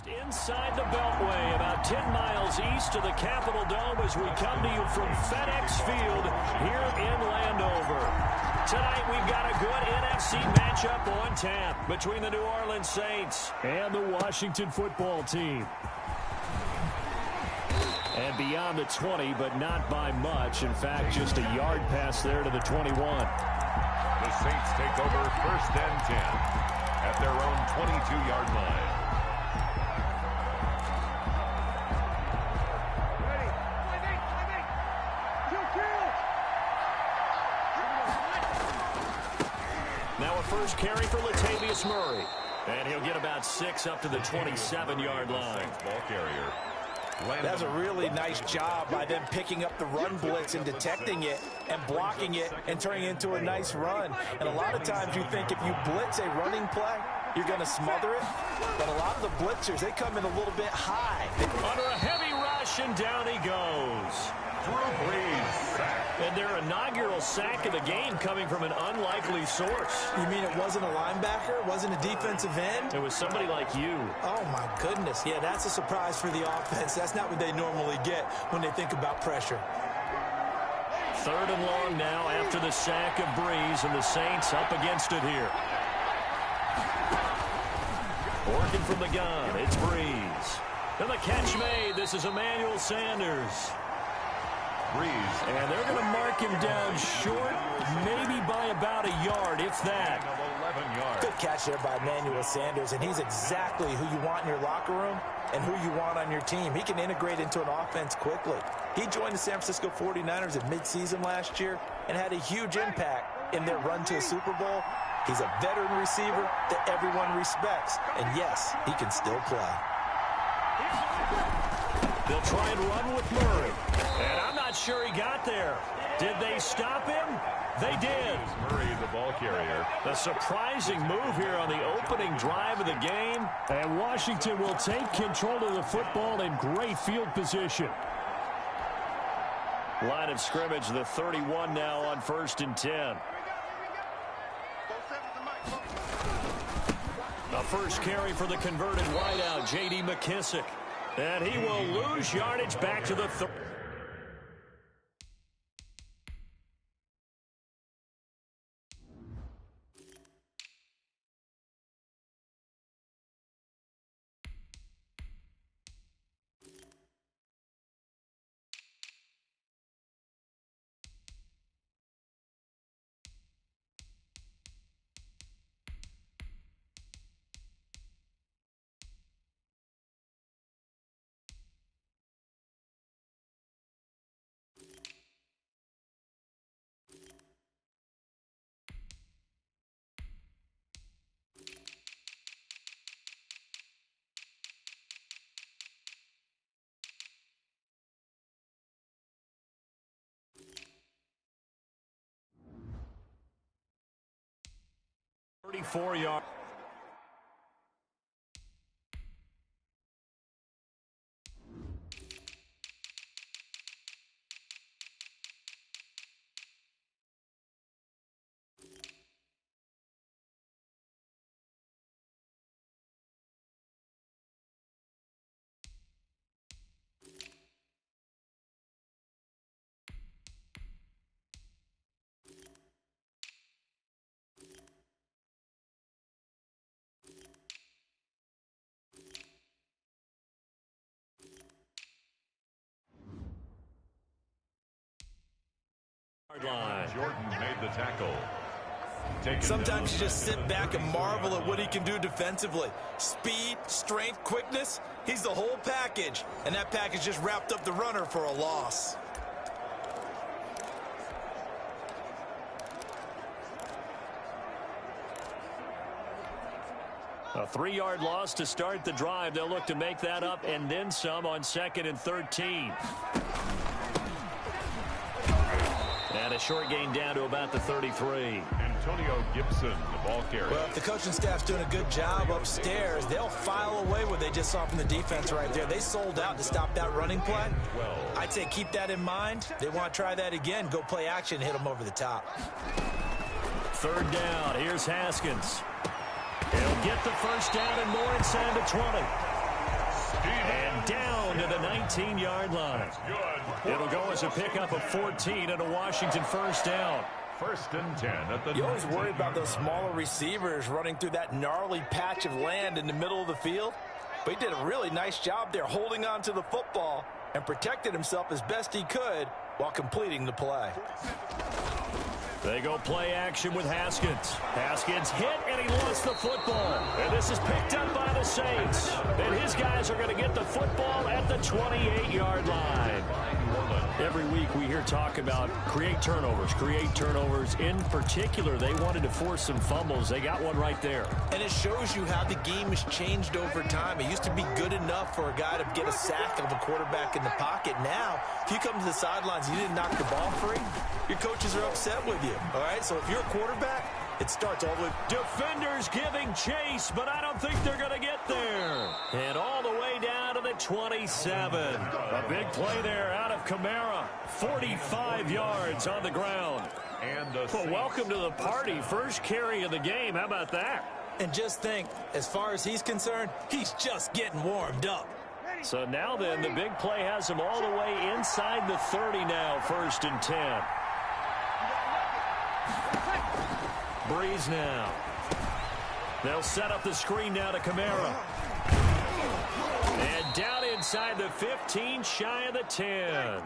Inside the Beltway, about 10 miles east of the Capitol Dome as we come to you from FedEx Field here in Landover. Tonight we've got a good NFC matchup on tap between the New Orleans Saints and the Washington football team. And beyond the 20, but not by much. In fact, just a yard pass there to the 21. The Saints take over 1st and 10 at their own 22-yard line. Now a first carry for Latavius Murray. And he'll get about 6 up to the 27-yard line. Ball carrier. That's a really nice job by them picking up the run blitz and detecting it and blocking it and turning it into a nice run. And a lot of times you think if you blitz a running play, you're going to smother it. But a lot of the blitzers, they come in a little bit high. Under a heavy rush, and down he goes. Drew Brees sack. And their inaugural sack of the game coming from an unlikely source. You mean it wasn't a linebacker? It wasn't a defensive end? It was somebody like you. Oh, my goodness. Yeah, that's a surprise for the offense. That's not what they normally get when they think about pressure. 3rd and long now after the sack of Brees, and the Saints up against it here. Working from the gun, it's Brees. And the catch made. This is Emmanuel Sanders. Brees. And they're going to mark him down short, maybe by about a yard, if that. 11 yards. Good catch there by Emmanuel Sanders, and he's exactly who you want in your locker room and who you want on your team. He can integrate into an offense quickly. He joined the San Francisco 49ers at midseason last year and had a huge impact in their run to a Super Bowl. He's a veteran receiver that everyone respects, and yes, he can still play. They'll try and run with Murray. And I'm not sure he got there. Did they stop him? They did. Murray, the ball carrier. A surprising move here on the opening drive of the game. And Washington will take control of the football in great field position. Line of scrimmage, the 31 now on 1st and 10. A first carry for the converted wideout, J.D. McKissick. And he will lose yardage back to the 30. Yard. Jordan made the tackle. Sometimes you just sit back and marvel at what he can do defensively. Speed, strength, quickness, he's the whole package. And that package just wrapped up the runner for a loss. A 3-yard loss to start the drive. They'll look to make that up and then some on 2nd and 13. And a short gain down to about the 33. Antonio Gibson, the ball carrier. Well, if the coaching staff's doing a good job upstairs, they'll file away what they just saw from the defense right there. They sold out to stop that running play. I'd say keep that in mind. They want to try that again. Go play action, hit them over the top. 3rd down. Here's Haskins. He'll get the first down and more inside the 20. And down to the 19-yard line. It'll go as a pickup of 14 and a Washington first down. 1st and 10 at the. You always worry about those smaller receivers running through that gnarly patch of land in the middle of the field. But he did a really nice job there holding on to the football and protected himself as best he could while completing the play. They go play action with Haskins. Haskins hit, and he lost the football. And this is picked up by the Saints. And his guys are going to get the football at the 28-yard line. Every week we hear talk about create turnovers. In particular, they wanted to force some fumbles. They got one right there. And it shows you how the game has changed over time. It used to be good enough for a guy to get a sack of a quarterback in the pocket. Now, if you come to the sidelines and you didn't knock the ball free, your coaches are upset with you. All right, so if you're a quarterback, it starts all the way. Defenders giving chase, but I don't think they're going to get there. And all the way down to the 27. A big play there out of Kamara. 45 yards on the ground. And well, welcome to the party. First carry of the game. How about that? And just think, as far as he's concerned, he's just getting warmed up. So now then, the big play has him all the way inside the 30 now. 1st and 10. Breeze now. They'll set up the screen now to Kamara. And down inside the 15, shy of the 10.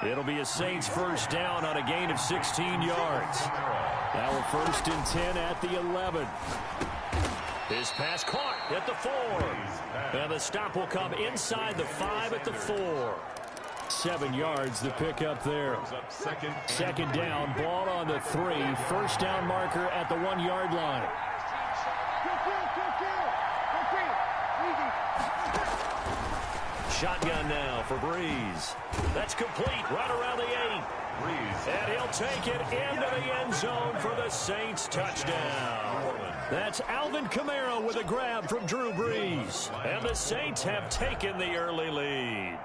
It'll be a Saints first down on a gain of 16 yards. Now a 1st and 10 at the 11. His pass caught at the 4. And the stop will come inside the 5 at the 4. 7 yards the pickup there. Second down, ball on the 3. First down marker at the 1-yard line. Shotgun now for Breeze. That's complete right around the 8. And he'll take it into the end zone for the Saints touchdown. That's Alvin Kamara with a grab from Drew Brees. And the Saints have taken the early lead.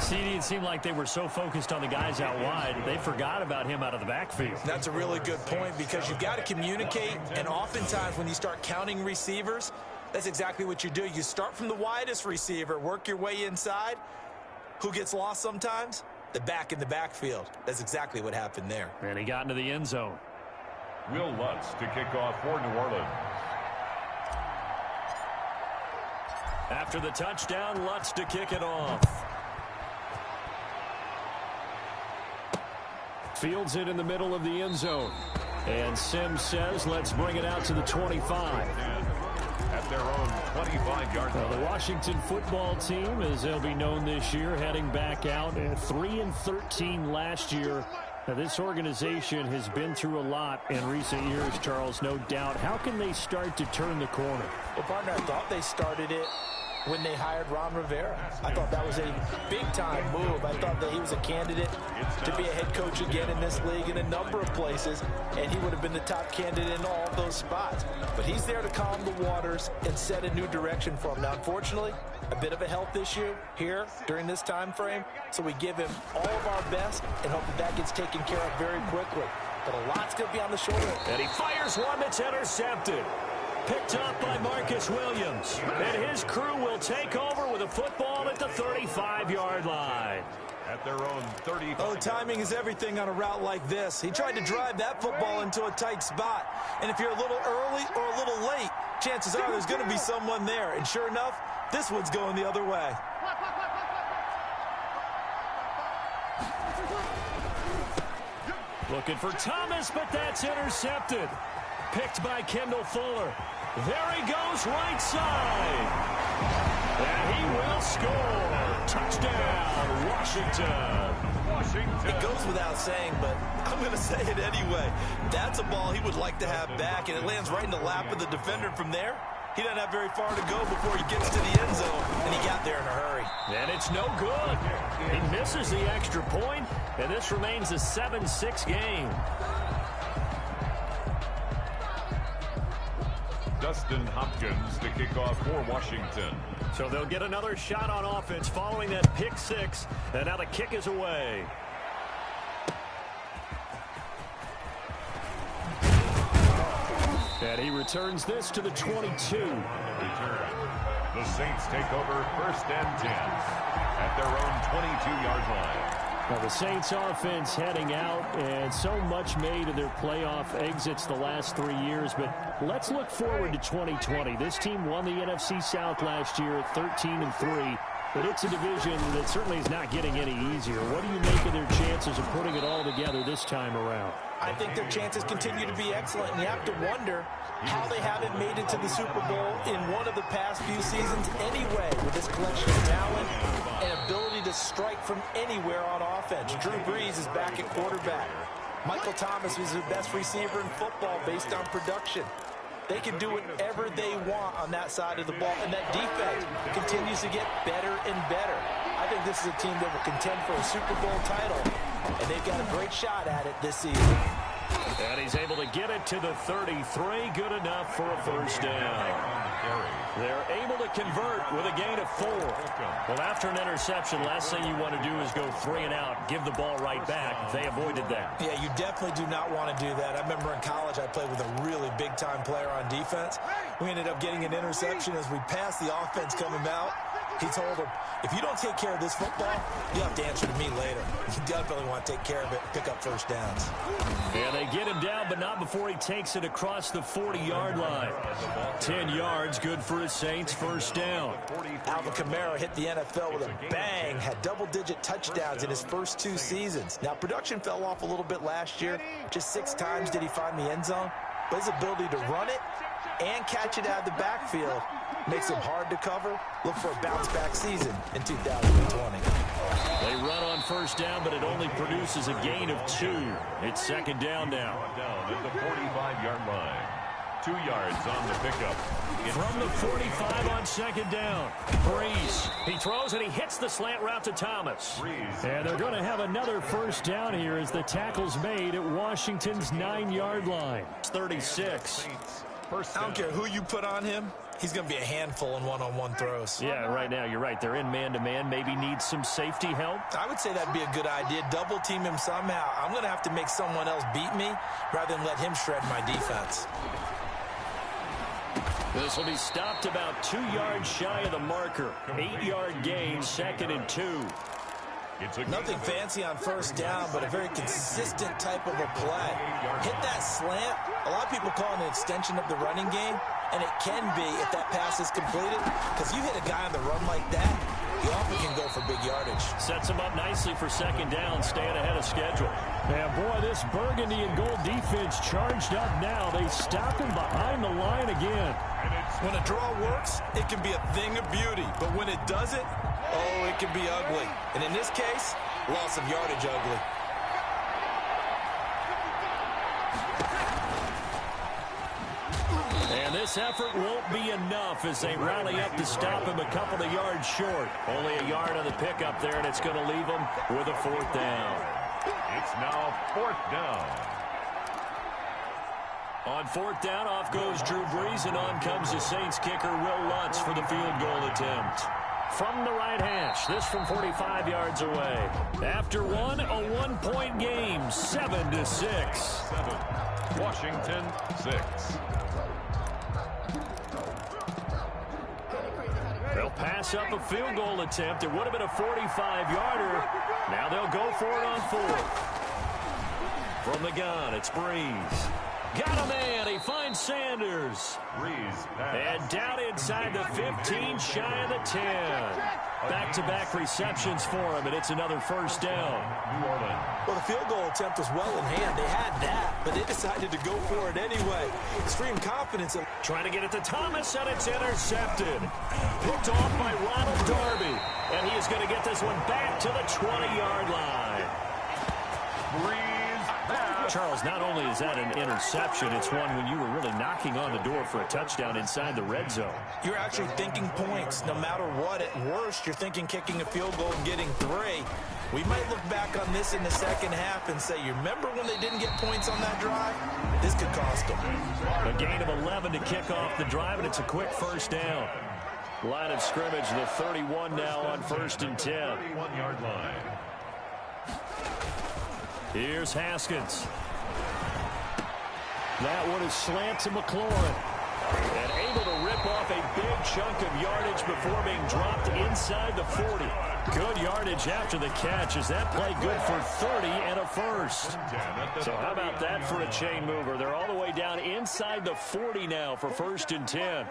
CD, it seemed like they were so focused on the guys out wide, they forgot about him out of the backfield. That's a really good point because you've got to communicate, and oftentimes when you start counting receivers, that's exactly what you do. You start from the widest receiver, work your way inside. Who gets lost sometimes? The back in the backfield. That's exactly what happened there. And he got into the end zone. Will Lutz to kick off for New Orleans. After the touchdown, Lutz to kick it off. Fields it in the middle of the end zone. And Sims says, let's bring it out to the 25. At their own 25-yard line. The Washington football team, as they'll be known this year, heading back out at 3-13 last year. Now, this organization has been through a lot in recent years, Charles, no doubt. How can they start to turn the corner? Well, partner, I thought they started it when they hired Ron Rivera. I thought that was a big-time move. I thought that he was a candidate to be a head coach again in this league in a number of places, and he would have been the top candidate in all of those spots. But he's there to calm the waters and set a new direction for him. Now, unfortunately, a bit of a health issue here during this time frame, so we give him all of our best and hope that that gets taken care of very quickly. But a lot's going to be on the shoulder. And he fires one that's intercepted. Picked up by Marcus Williams. And his crew will take over with a football at the 35-yard line. At their own 35. Oh, timing is everything on a route like this. He tried to drive that football into a tight spot. And if you're a little early or a little late, chances are there's going to be someone there. And sure enough, this one's going the other way. Looking for Thomas, but that's intercepted. Picked by Kendall Fuller. There he goes, right side. And he will score. Touchdown, Washington. It goes without saying, but I'm going to say it anyway. That's a ball he would like to have back, and it lands right in the lap of the defender from there. He doesn't have very far to go before he gets to the end zone, and he got there in a hurry. And it's no good. He misses the extra point, and this remains a 7-6 game. Dustin Hopkins to kick off for Washington. So they'll get another shot on offense following that pick six, and now the kick is away. And he returns this to the 22. Return. The Saints take over 1st and 10 at their own 22-yard line. Now the Saints offense heading out, and so much made of their playoff exits the last 3 years. But let's look forward to 2020. This team won the NFC South last year at 13-3. But it's a division that certainly is not getting any easier. What do you make of their chances of putting it all together this time around? I think their chances continue to be excellent, and you have to wonder how they haven't made it to the Super Bowl in one of the past few seasons anyway, with this collection of talent and ability to strike from anywhere on offense. Drew Brees is back at quarterback. Michael Thomas is the best receiver in football based on production. They can do whatever they want on that side of the ball, and that defense continues to get better and better. I think this is a team that will contend for a Super Bowl title, and they've got a great shot at it this season. And he's able to get it to the 33. Good enough for a first down. They're able to convert with a gain of 4. Well, after an interception, last thing you want to do is go 3 and out, give the ball right back. They avoided that. Yeah, you definitely do not want to do that. I remember in college I played with a really big-time player on defense. We ended up getting an interception as we passed the offense coming out. He told him, if you don't take care of this football, you have to answer to me later. You definitely want to take care of it and pick up first downs. Yeah, they get him down, but not before he takes it across the 40-yard line. 10 yards, good for his Saints, first down. Alvin Kamara hit the NFL with a bang, had double-digit touchdowns in his first 2 seasons. Now, production fell off a little bit last year. Just 6 times did he find the end zone. But his ability to run it and catch it out of the backfield makes him hard to cover. Look for a bounce-back season in 2020. They run on first down, but it only produces a gain of 2. It's second down now. Down at the 45-yard line. 2 yards on the pickup. From the 45 on second down. Brees. He throws and he hits the slant route to Thomas. And they're going to have another first down here as the tackle's made at Washington's 9-yard line. It's 36. I don't care who you put on him. He's going to be a handful in one-on-one throws. Yeah, right now you're right. They're in man-to-man. Maybe needs some safety help. I would say that'd be a good idea. Double team him somehow. I'm going to have to make someone else beat me rather than let him shred my defense. This will be stopped about 2 yards shy of the marker. 8-yard gain, 2nd and 2. Nothing fancy on first down, but a very consistent type of a play. Hit that slant. A lot of people call it an extension of the running game, and it can be if that pass is completed, because you hit a guy on the run like that, he often can go for big yardage. Sets him up nicely for second down, staying ahead of schedule. Man, boy, this burgundy and gold defense charged up now. They stop him behind the line again. When a draw works, it can be a thing of beauty, but when it doesn't, oh, it can be ugly. And in this case, loss of yardage ugly. And this effort won't be enough as they rally up to stop him a couple of yards short. Only a yard on the pickup there, and it's going to leave them with a 4th down. It's now 4th down. On 4th down, off goes Drew Brees, and on comes the Saints kicker, Will Lutz, for the field goal attempt. From the right hash, this from 45 yards away. After one, a 1-point game, 7-6. 7. Washington, 6. They'll pass up a field goal attempt. It would have been a 45-yarder. Now they'll go for it on 4th. From the gun, it's Brees. Got a man. He finds Sanders. And down inside the 15, shy of the 10. Back-to-back receptions for him, and it's another first down. Well, the field goal attempt was well in hand. They had that, but they decided to go for it anyway. Extreme confidence. Trying to get it to Thomas, and it's intercepted. Picked off by Ronald Darby. And he is going to get this one back to the 20-yard line. Charles, not only is that an interception, it's one when you were really knocking on the door for a touchdown inside the red zone. You're actually thinking points. No matter what, at worst, you're thinking kicking a field goal and getting 3. We might look back on this in the second half and say, you remember when they didn't get points on that drive? This could cost them. A gain of 11 to kick off the drive, and it's a quick first down. Line of scrimmage, the 31 now on 1st and 10. 1-yard line. Here's Haskins. That one is slant to McLaurin. And able to rip off a big chunk of yardage before being dropped inside the 40. Good yardage after the catch. Is that play good for 30 and a first? So how about that for a chain mover? They're all the way down inside the 40 now for 1st and 10.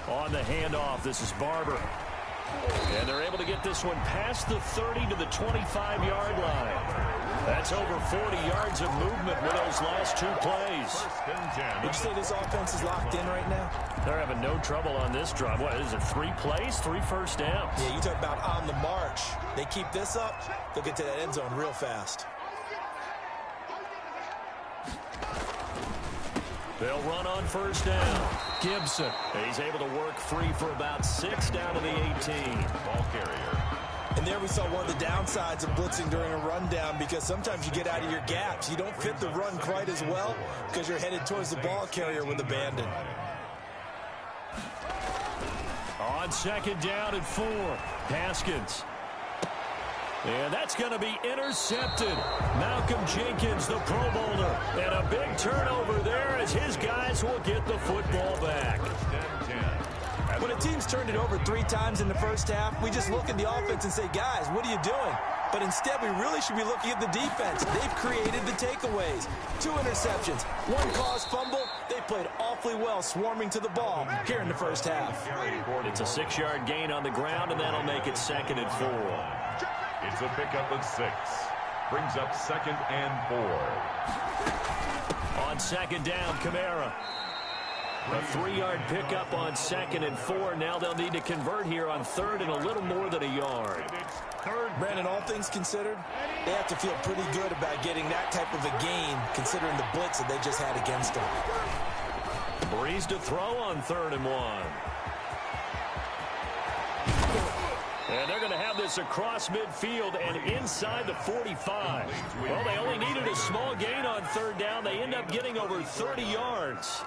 On the handoff, this is Barber. And they're able to get this one past the 30 to the 25-yard line. That's over 40 yards of movement with those last 2 plays. Would you say this offense is locked in right now? They're having no trouble on this drive. What is it, 3 plays, 3 first downs? Yeah, you talk about on the march. They keep this up, they'll get to that end zone real fast. They'll run on 1st down. Gibson. He's able to work free for about 6 down to the 18. Ball carrier. And there we saw one of the downsides of blitzing during a rundown, because sometimes you get out of your gaps. You don't fit the run quite as well because you're headed towards the ball carrier with abandon. On 2nd down and 4. Haskins. And that's going to be intercepted. Malcolm Jenkins, the Pro Bowler. And a big turnover there as his guys will get the football back. When a team's turned it over 3 times in the first half, we just look at the offense and say, guys, what are you doing? But instead, we really should be looking at the defense. They've created the takeaways. 2 interceptions, 1 caused fumble. They played awfully well swarming to the ball here in the first half. It's a 6-yard gain on the ground, and that'll make it 2nd and 4. It's a pickup of 6. Brings up 2nd and 4. On 2nd down, Kamara. A 3-yard pickup on 2nd and 4. Now they'll need to convert here on 3rd and a little more than a yard. Brandon, all things considered, they have to feel pretty good about getting that type of a gain, considering the blitz that they just had against them. Breeze to throw on 3rd and 1. And they're going to have this across midfield and inside the 45. Well, they only needed a small gain on 3rd down. They end up getting over 30 yards.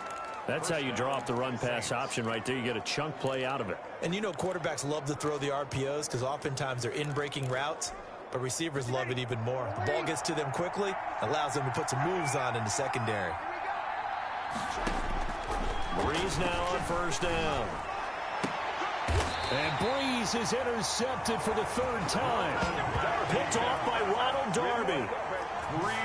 That's how you draw up the run-pass option right there. You get a chunk play out of it. And you know quarterbacks love to throw the RPOs because oftentimes they're in-breaking routes, but receivers love it even more. The ball gets to them quickly, allows them to put some moves on in the secondary. Breeze now on 1st down. And Breeze is intercepted for the 3rd time. Picked off by Ronald Darby.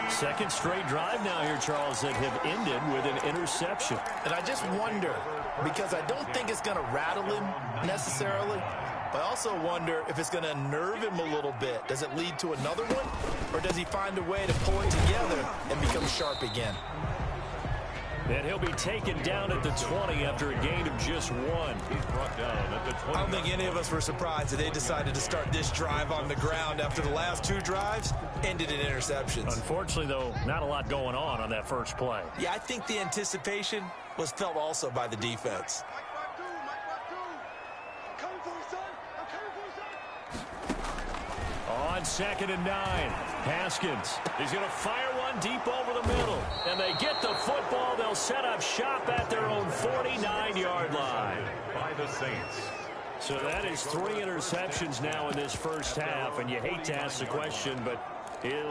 2nd straight drive now here, Charles, that have ended with an interception. And I just wonder, because I don't think it's going to rattle him necessarily, but I also wonder if it's going to nerve him a little bit. Does it lead to another one, or does he find a way to pull it together and become sharp again? And he'll be taken down at the 20 after a gain of just 1. He's brought down at the 20. I don't think any of us were surprised that they decided to start this drive on the ground after the last 2 drives ended in interceptions. Unfortunately, though, not a lot going on that first play. Yeah, I think the anticipation was felt also by the defense. On 2nd and 9, Haskins. He's going to fire one deep over the middle. And they get the football. They'll set up shop at their own 49-yard line. By the Saints. So that is 3 interceptions now in this first half. And you hate to ask the question, but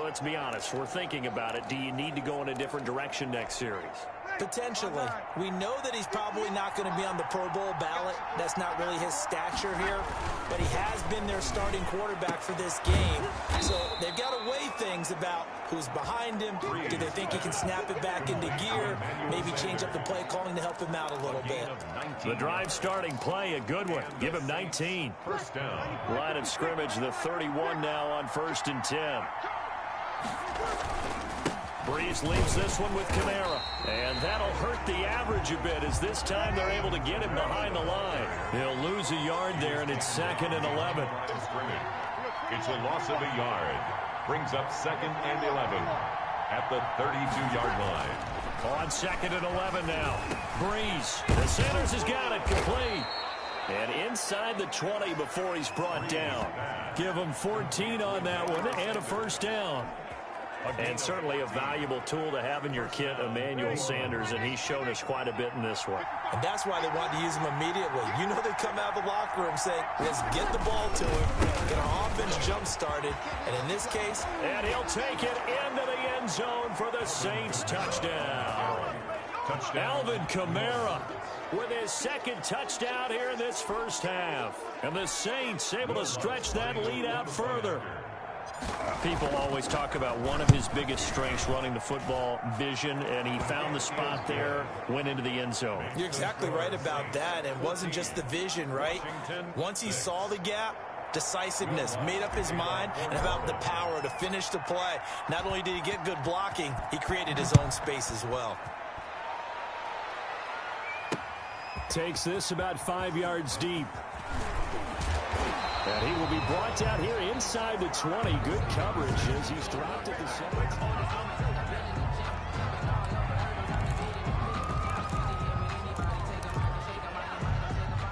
let's be honest. We're thinking about it. Do you need to go in a different direction next series? Potentially. We know that he's probably not going to be on the Pro Bowl ballot. That's not really his stature here. But he has been their starting quarterback for this game. So they've got to weigh things about who's behind him. Do they think he can snap it back into gear? Maybe change up the play calling to help him out a little bit. The drive starting play, a good one. Give him 19. 1st down. Line of scrimmage, the 31 now on 1st and 10. Breeze leaves this one with Kamara. And that'll hurt the average a bit as this time they're able to get him behind the line. He'll lose a yard there, and it's 2nd and 11. It's a loss of a yard. Brings up 2nd and 11 at the 32-yard line. On 2nd and 11 now. Breeze. The Sanders has got it complete. And inside the 20 before he's brought down. Give him 14 on that one and a 1st down. And certainly a valuable tool to have in your kit, Emmanuel Sanders, and he's shown us quite a bit in this one. And that's why they want to use him immediately. You know they come out of the locker room saying, let's get the ball to him, get our offense jump-started, and in this case... And he'll take it into the end zone for the Saints touchdown. Alvin Kamara with his second touchdown here in this first half. And the Saints able to stretch that lead out further. People always talk about one of his biggest strengths, running the football, vision, and he found the spot there, went into the end zone. You're exactly right about that. It wasn't just the vision, right? Once he saw the gap, decisiveness, made up his mind, and about the power to finish the play. Not only did he get good blocking, he created his own space as well. Takes this about 5 yards deep. And he will be brought down here inside the 20. Good coverage as he's dropped at the 7.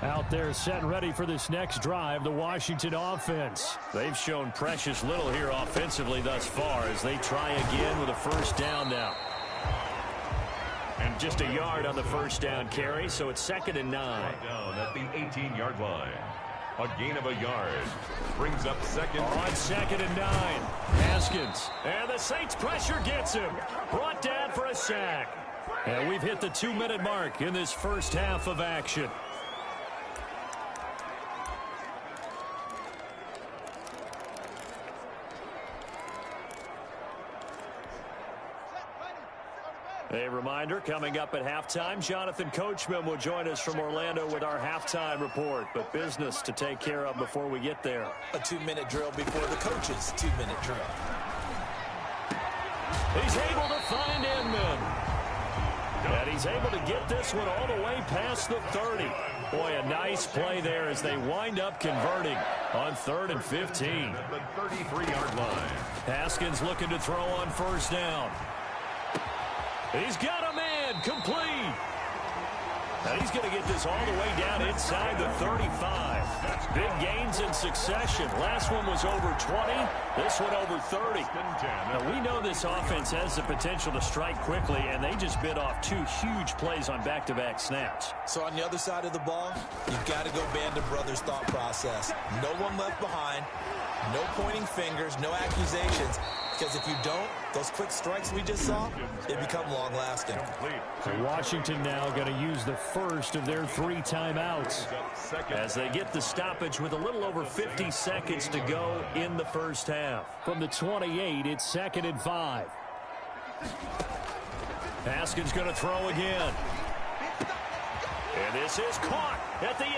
Out there set and ready for this next drive, the Washington offense. They've shown precious little here offensively thus far as they try again with a first down now. And just a yard on the first down carry, so it's 2nd and 9. Down at the 18-yard line. A gain of a yard. Brings up second. On 2nd and 9. Haskins. And the Saints pressure gets him. Brought down for a sack. And we've hit the 2-minute mark in this first half of action. A reminder, coming up at halftime, Jonathan Coachman will join us from Orlando with our halftime report. But business to take care of before we get there. A 2-minute drill before the coach's 2-minute drill. He's able to find Inman. And he's able to get this one all the way past the 30. Boy, a nice play there as they wind up converting on 3rd and 15. At the 33-yard line. Haskins looking to throw on first down. He's got a man complete. And he's going to get this all the way down inside the 35. Big gains in succession. Last one was over 20. This one over 30. Now, we know this offense has the potential to strike quickly, and they just bit off 2 huge plays on back-to-back snaps. So on the other side of the ball, you've got to go Band of Brothers thought process. No one left behind. No pointing fingers, no accusations. Because if you don't, those quick strikes we just saw, they become long-lasting. So Washington now going to use the first of their 3 timeouts as they get the stoppage with a little over 50 seconds to go in the first half. From the 28, it's 2nd and 5. Haskins going to throw again. And this is caught at the 8.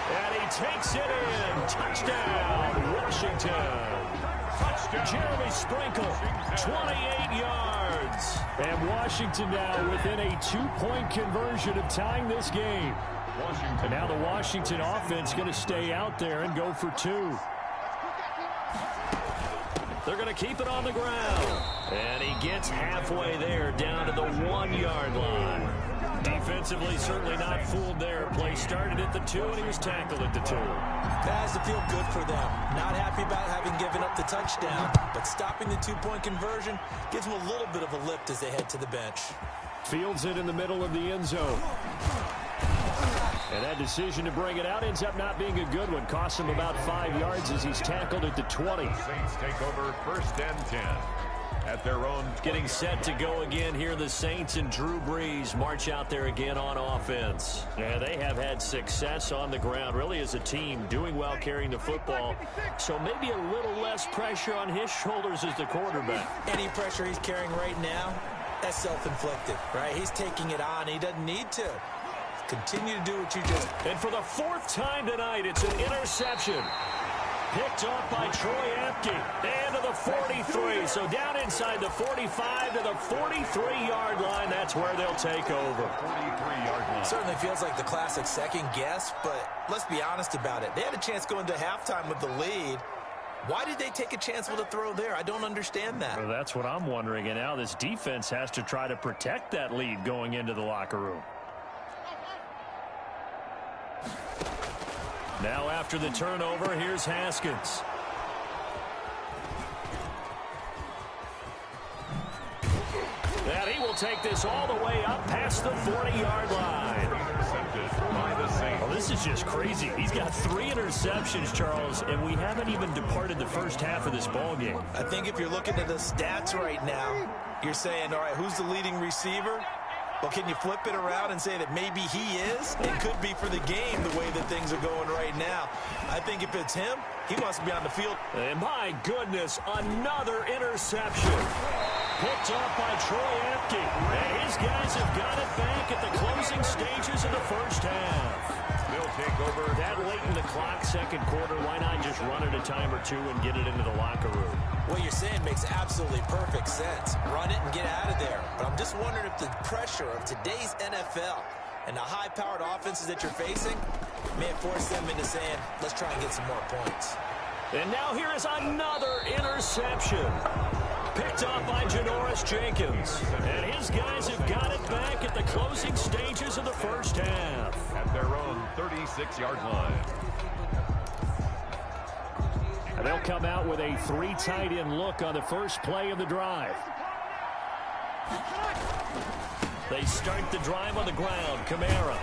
And he takes it in. Touchdown, Washington. Touchdown. Jeremy Sprinkle, 28 yards. And Washington now within a 2-point conversion of tying this game. And now the Washington offense going to stay out there and go for 2. They're going to keep it on the ground. And he gets halfway there down to the 1-yard line. Defensively, certainly not fooled there. Play started at the 2, and he was tackled at the 2. That has to feel good for them. Not happy about having given up the touchdown, but stopping the 2-point conversion gives them a little bit of a lift as they head to the bench. Fields it in the middle of the end zone. And that decision to bring it out ends up not being a good one. Costs him about 5 yards as he's tackled at the 20. Saints take over 1st and 10. At their own. Getting set to go again here. The Saints and Drew Brees march out there again on offense. Yeah, they have had success on the ground, really as a team, doing well carrying the football. So maybe a little less pressure on his shoulders as the quarterback. Any pressure he's carrying right now, that's self-inflicted, right? He's taking it on. He doesn't need to. Continue to do what you just. And for the 4th time tonight, it's an interception. Picked off by Troy Apke. And to the 43. So down inside the 45 to the 43-yard line. That's where they'll take over. 43-yard line. Certainly feels like the classic second guess, but let's be honest about it. They had a chance going to halftime with the lead. Why did they take a chance with a throw there? I don't understand that. Well, that's what I'm wondering. And now this defense has to try to protect that lead going into the locker room. Now after the turnover, here's Haskins. And he will take this all the way up past the 40-yard line. Well, this is just crazy. He's got 3 interceptions, Charles, and we haven't even departed the first half of this ball game. I think if you're looking at the stats right now, you're saying, all right, who's the leading receiver? Well, can you flip it around and say that maybe he is? It could be for the game the way that things are going right now. I think if it's him, he wants to be on the field. And my goodness, another interception. Picked off by Troy Apke. And his guys have got it back at the closing stages of the first half. They'll take over that late in the clock, second quarter. Why not just run it a time or two and get it into the locker room? What you're saying makes absolutely perfect sense. Run it and get out of there. But I'm just wondering if the pressure of today's NFL and the high-powered offenses that you're facing may have forced them into saying, let's try and get some more points. And now here is another interception. Picked off by Janoris Jenkins. And his guys have got it back at the closing stages of the first half. At their own 36-yard line. And they'll come out with a 3 tight end look on the first play of the drive. They start the drive on the ground. Kamara.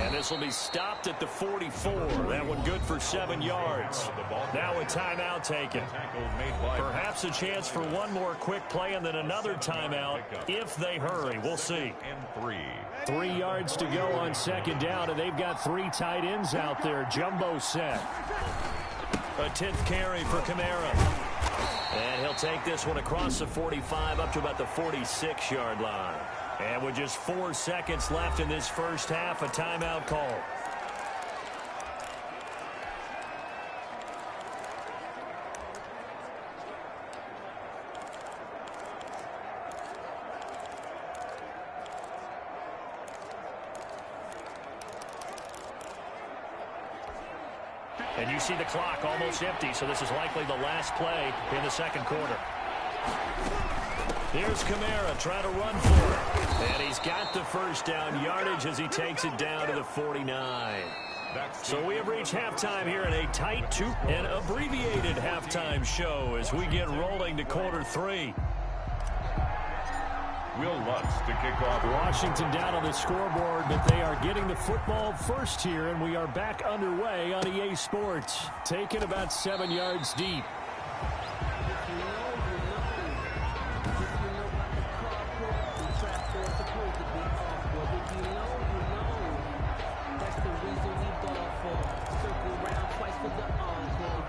And this will be stopped at the 44. That one good for 7 yards. Now a timeout taken. Perhaps a chance for one more quick play and then another timeout if they hurry. We'll see. 3 yards to go on second down, and they've got 3 tight ends out there. Jumbo set. A 10th carry for Kamara. And he'll take this one across the 45 up to about the 46-yard line. And with just 4 seconds left in this first half, a timeout call. And you see the clock almost empty, so this is likely the last play in the second quarter. Here's Kamara trying to run for it. And he's got the first down yardage as he takes it down to the 49. So we have reached halftime here in a tight and abbreviated halftime show as we get rolling to quarter 3. Will Lutz to kick off. Washington down on the scoreboard, but they are getting the football first here, and we are back underway on EA Sports. Taken about 7 yards deep.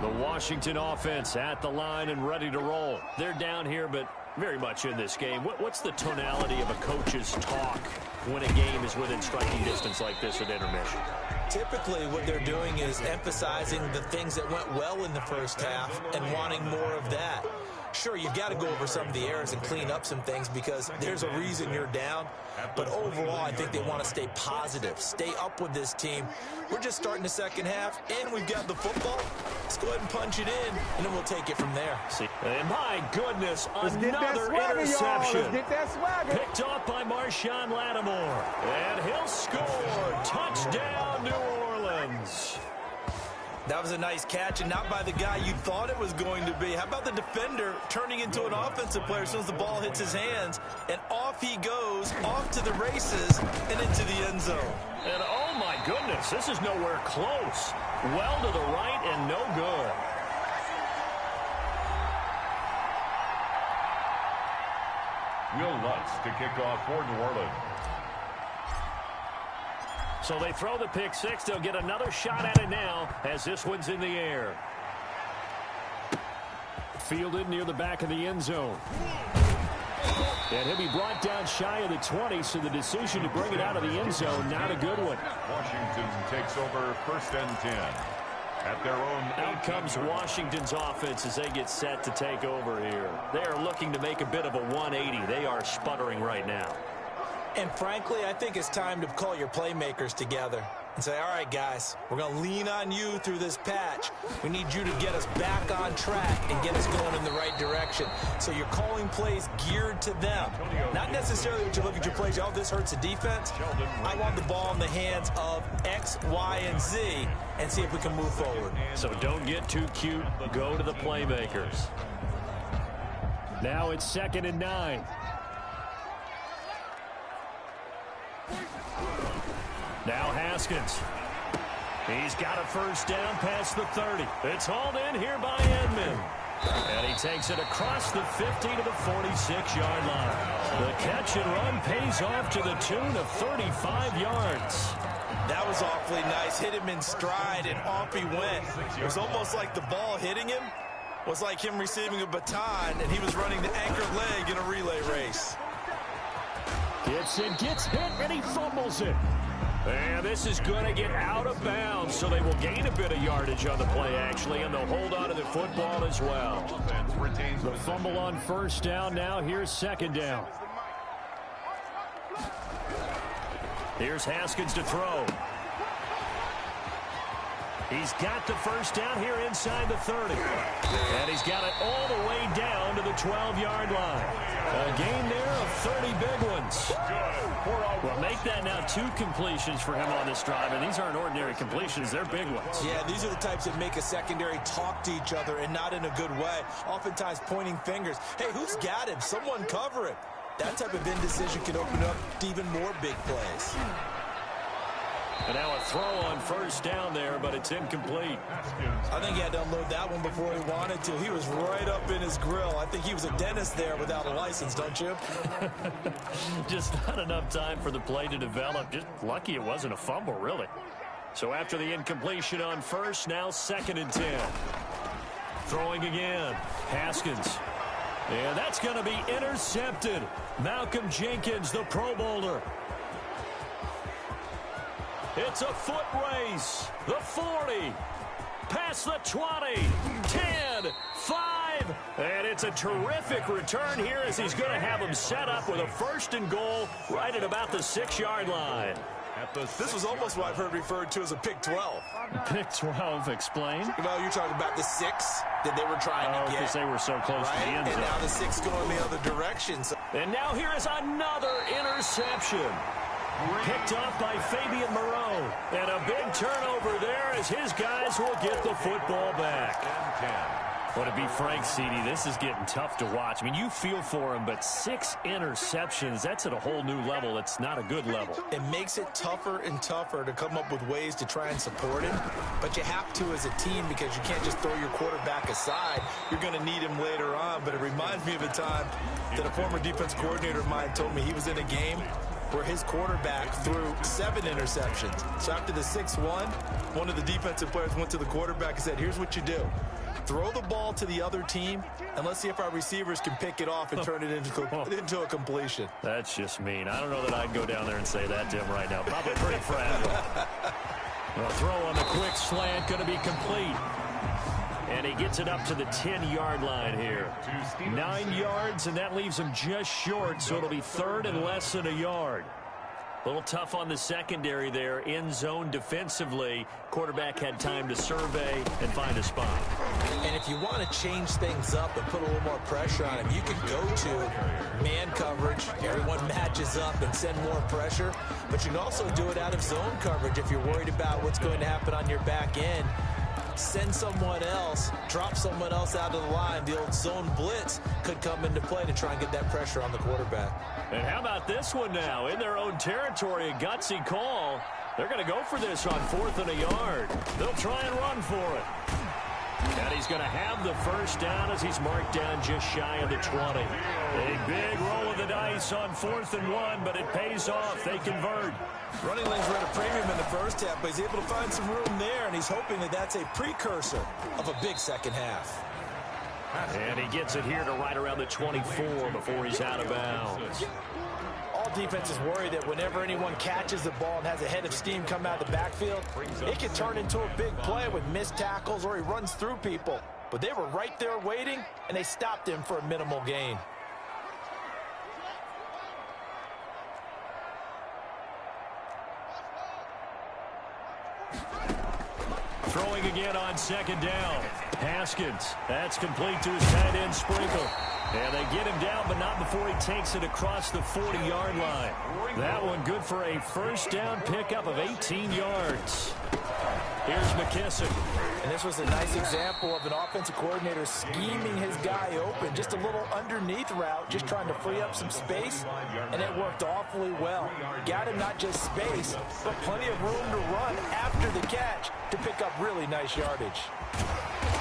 The Washington offense at the line and ready to roll. They're down here, but very much in this game. What's the tonality of a coach's talk when a game is within striking distance like this at intermission? Typically, what they're doing is emphasizing the things that went well in the first half and wanting more of that. Sure, you've got to go over some of the errors and clean up some things because there's a reason you're down. But overall, I think they want to stay positive, stay up with this team. We're just starting the second half, and we've got the football. Let's go ahead and punch it in, and then we'll take it from there. And my goodness, another interception. Picked off by Marshawn Lattimore. And he'll score. Touchdown, New Orleans. That was a nice catch, and not by the guy you thought it was going to be. How about the defender turning into an offensive player as soon as the ball hits his hands, and off he goes, off to the races, and into the end zone. And oh my goodness, this is nowhere close. Well to the right and no good. Will Lutz to kick off for New Orleans. So they throw the pick six. They'll get another shot at it now as this one's in the air. Fielded near the back of the end zone. And he'll be brought down shy of the 20, so the decision to bring it out of the end zone, not a good one. Washington takes over 1st and 10. At their own. Out comes Washington's offense as they get set to take over here. They are looking to make a bit of a 180. They are sputtering right now. And frankly, I think it's time to call your playmakers together and say, all right, guys, we're going to lean on you through this patch. We need you to get us back on track and get us going in the right direction. So you're calling plays geared to them. Not necessarily what you look at your plays, oh, this hurts the defense. I want the ball in the hands of X, Y, and Z and see if we can move forward. So don't get too cute. Go to the playmakers. Now it's 2nd and 9. Now Haskins. He's got a first down past the 30. It's hauled in here by Edmond. And he takes it across the 50 to the 46-yard line. The catch and run pays off to the tune of 35 yards. That was awfully nice. Hit him in stride, and off he went. It was almost like the ball hitting him was like him receiving a baton, and he was running the anchored leg in a relay race. Gibson gets hit, and he fumbles it. And this is going to get out of bounds, so they will gain a bit of yardage on the play, actually, and they'll hold on to the football as well. The fumble on first down now. Here's second down. Here's Haskins to throw. He's got the first down here inside the 30. And he's got it all the way down to the 12-yard line. A gain there of 30 big ones. Well, make that now 2 completions for him on this drive, and these aren't ordinary completions. They're big ones. Yeah, these are the types that make a secondary talk to each other, and not in a good way. Oftentimes pointing fingers. Hey, who's got him? Someone cover him. That type of indecision can open up to even more big plays. And now a throw on first down there, but it's incomplete. I think he had to unload that one before he wanted to. He was right up in his grill. I think he was a dentist there without a license, don't you? Just not enough time for the play to develop. Just lucky it wasn't a fumble, really. So after the incompletion on first, now 2nd and 10. Throwing again. Haskins. And that's going to be intercepted. Malcolm Jenkins, the Pro Bowler. It's a foot race. The 40. Past the 20. 10. 5. And it's a terrific return here as he's going to have him set up with a 1st and goal right at about the 6-yard line. This was almost what I've heard referred to as a pick 12. Pick 12, explain. Well, you're talking about the 6 that they were trying to get. Because they were so close to the end zone. And now the 6 going the other direction. So. And now here is another interception. Picked off by Fabian Moreau. And a big turnover there as his guys will get the football back. Well, to be frank, CD, this is getting tough to watch. I mean, you feel for him, but 6 interceptions, that's at a whole new level. It's not a good level. It makes it tougher and tougher to come up with ways to try and support him. But you have to as a team because you can't just throw your quarterback aside. You're going to need him later on. But it reminds me of a time that a former defense coordinator of mine told me he was in a game where his quarterback threw 7 interceptions. So after the 6-1, one of the defensive players went to the quarterback and said, here's what you do. Throw the ball to the other team, and let's see if our receivers can pick it off and turn it into a completion. That's just mean. I don't know that I'd go down there and say that to him right now. Probably pretty fragile. A throw on the quick slant, going to be complete. And he gets it up to the 10-yard line here. 9 yards, and that leaves him just short, so it'll be 3rd and less than a yard. A little tough on the secondary there. In zone defensively. Quarterback had time to survey and find a spot. And if you want to change things up and put a little more pressure on him, you can go to man coverage. Everyone matches up and send more pressure. But you can also do it out of zone coverage if you're worried about what's going to happen on your back end. Send someone else, drop someone else out of the line. The old zone blitz could come into play to try and get that pressure on the quarterback. And how about this one now? In their own territory, a gutsy call. They're going to go for this on 4th and a yard. They'll try and run for it. And he's going to have the first down as he's marked down just shy of the 20. A big roll of the dice on 4th and 1, but it pays off. They convert. Running lanes were at a premium in the first half, but he's able to find some room there, and he's hoping that that's a precursor of a big second half. And he gets it here to right around the 24 before he's out of bounds. All defenses worry that whenever anyone catches the ball and has a head of steam come out of the backfield, it can turn into a big play with missed tackles or he runs through people. But they were right there waiting, and they stopped him for a minimal gain. Throwing again on 2nd down. Haskins. That's complete to his tight end Sprinkle. And they get him down, but not before he takes it across the 40-yard line. That one good for a first down pickup of 18 yards. Here's McKissick. And this was a nice example of an offensive coordinator scheming his guy open. Just a little underneath route, just trying to free up some space, and it worked awfully well. Got him not just space, but plenty of room to run after the catch to pick up really nice yardage.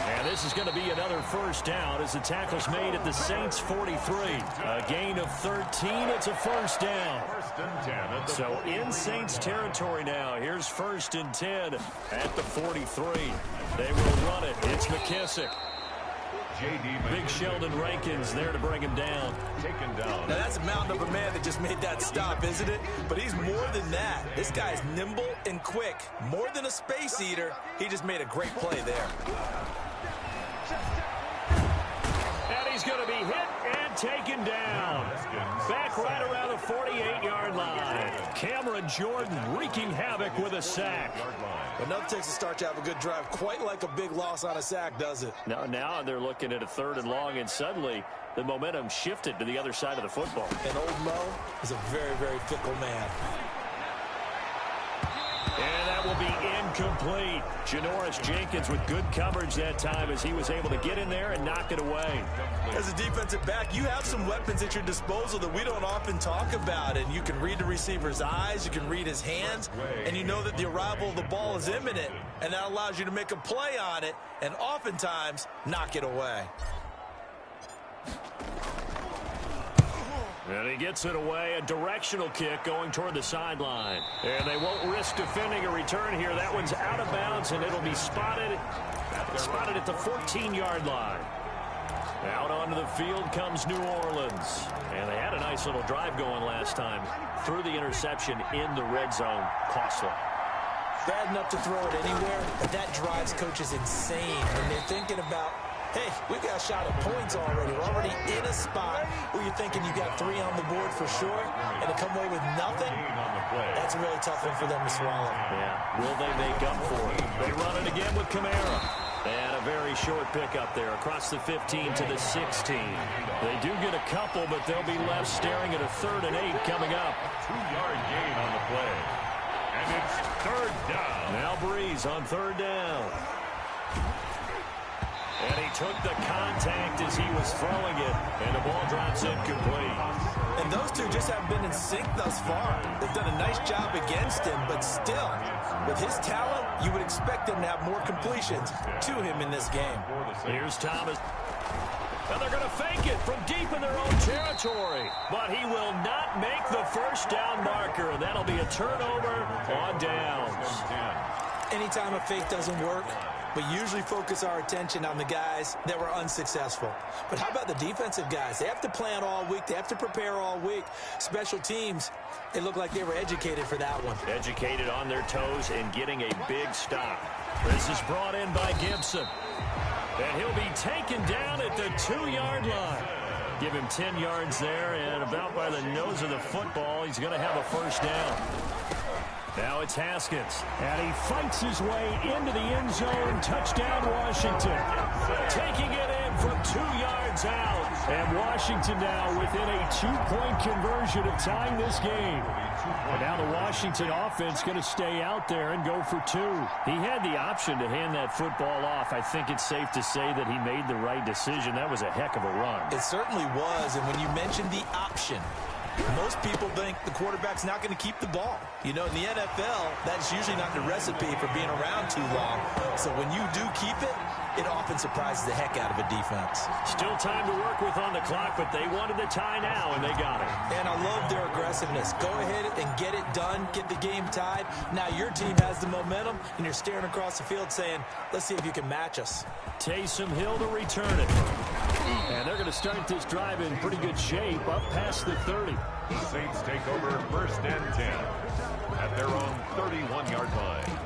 And this is going to be another first down as the tackle's made at the Saints 43. A gain of 13. It's a first down. So in Saints territory now. Here's 1st and 10 at the 43. They will run it. It's McKissick. Big Sheldon Rankins there to bring him down. Taken down. Now that's a mountain of a man that just made that stop, isn't it? But he's more than that. This guy's nimble and quick. More than a space eater. He just made a great play there. And he's going to be hit and taken down. Back right around the 48-yard line. Cameron Jordan wreaking havoc with a sack. Enough takes to start to have a good drive. Quite like a big loss on a sack, does it? Now they're looking at a 3rd and long, and suddenly the momentum shifted to the other side of the football. And old Mo is a very, very fickle man. And that will be incomplete. Janoris Jenkins with good coverage that time as he was able to get in there and knock it away. As a defensive back, you have some weapons at your disposal that we don't often talk about. And you can read the receiver's eyes, you can read his hands, and you know that the arrival of the ball is imminent. And that allows you to make a play on it and oftentimes knock it away. And he gets it away, a directional kick going toward the sideline. And they won't risk defending a return here. That one's out of bounds, and it'll be spotted at the 14-yard line. Out onto the field comes New Orleans. And they had a nice little drive going last time. Threw the interception in the red zone. Costly. Bad enough to throw it anywhere, but that drives coaches insane when they're thinking about, hey, we've got a shot at points already. We're already in a spot where you're thinking you got 3 on the board for sure, and to come away with nothing, that's a really tough one for them to swallow. Yeah, will they make up for it? They run it again with Kamara. And a very short pickup there across the 15 to the 16. They do get a couple, but they'll be left staring at a 3rd and 8 coming up. 2-yard gain on the play. And it's 3rd down. Now Breeze on 3rd down. And he took the contact as he was throwing it, and the ball drops incomplete. And those two just haven't been in sync thus far. They've done a nice job against him, but still, with his talent, you would expect him to have more completions to him in this game. Here's Thomas. And they're going to fake it from deep in their own territory. But he will not make the first down marker. That'll be a turnover on downs. Anytime a fake doesn't work, we usually focus our attention on the guys that were unsuccessful. But how about the defensive guys? They have to plan all week. They have to prepare all week. Special teams, they look like they were educated for that one. Educated on their toes and getting a big stop. This is brought in by Gibson. And he'll be taken down at the 2-yard line. Give him 10 yards there, and about by the nose of the football, he's going to have a first down. Now it's Haskins, and he fights his way into the end zone. Touchdown, Washington. Taking it in from 2 yards out. And Washington now within a 2-point conversion of tying this game. And now the Washington offense going to stay out there and go for 2. He had the option to hand that football off. I think it's safe to say that he made the right decision. That was a heck of a run. It certainly was, and when you mentioned the option, most people think the quarterback's not going to keep the ball. You know, in the NFL, that's usually not the recipe for being around too long. So when you do keep it, it often surprises the heck out of a defense. Still time to work with on the clock, but they wanted the tie now, and they got it. And I love their aggressiveness. Go ahead and get it done, get the game tied. Now your team has the momentum, and you're staring across the field saying, let's see if you can match us. Taysom Hill to return it. And they're going to start this drive in pretty good shape up past the 30. The Saints take over 1st and 10 at their own 31-yard line.